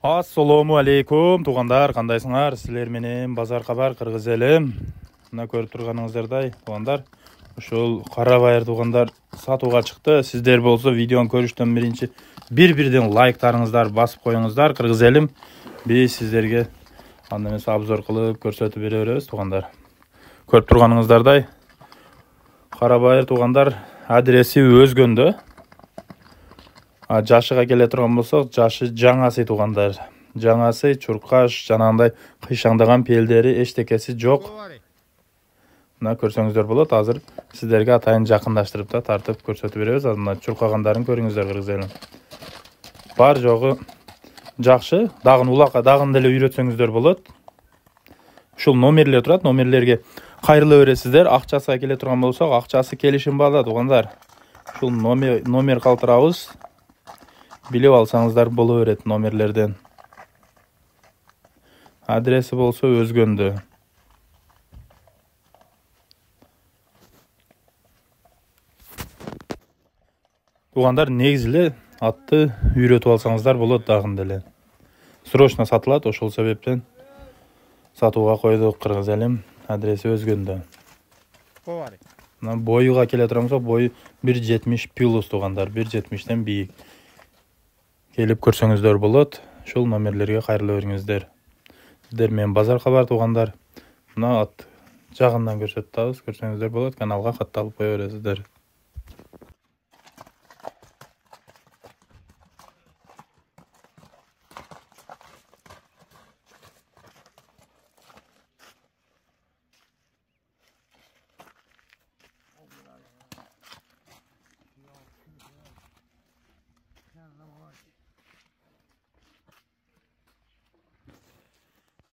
Ассаламу алейкум, туғандар, қандайсыңар? Сілер менен базар қабар қырғыз елім. Мына көріп тұрғаныңыздардай, туғандар, ушул қарабайыр туғандар сатуға шықты. Сіздер болса видеоны көріштен бірінші бір-бірден лайктарыңыздар басып қойыңыздар. Қырғыз елім, біз сіздерге андамес обзор қылып көрсетіп береміз, туғандар. Көріп тұрғаныңыздардай, қарабайыр туғандар адресі өзгөнді. Жашыға келе тұрған болсақ, жашы жаңасы туғандар. Жаңасы чуркаш, жанағындай қишаңдаған пелдері ештекесі жоқ. Мына көрсеңіздер болады, азыр сіздерге атайын жақындаштырып та тартып көрсетіп береміз. Мына чуркағандарын көріңіздер қырғыз елім. Бар жоғы жақшы, дағын улаққа дағын деле үйретсеңіздер болады. Шул номерлер тұрады, номерлерге қайырлы бересіздер. Ақчасыға келе тұрған болсақ, ақчасы келишим бада туғандар. Шул номер қалтырауыз. Билеп алсаңыздар болу берет номерлерден. Адресі болса өзгөнді. Туғандар негізілі атты үйретіп алсаңыздар болады дағын деле. Срочно сатылады, ошол себептен сатуға қойдық қырғыз елім. Адресі өзгөнді. Бойыға келе тұрамыз, бойы 1.70 плюс туғандар, 1.70-тен бийик. Келіп көрсеңіздер болады, шул номерлерге қайырлы беріңіздер. Сіздер мен базар қабар туғандар. Мына ат жағынан көрсетіп табыз, көрсеңіздер болады, каналға хатталып қоя бересіздер.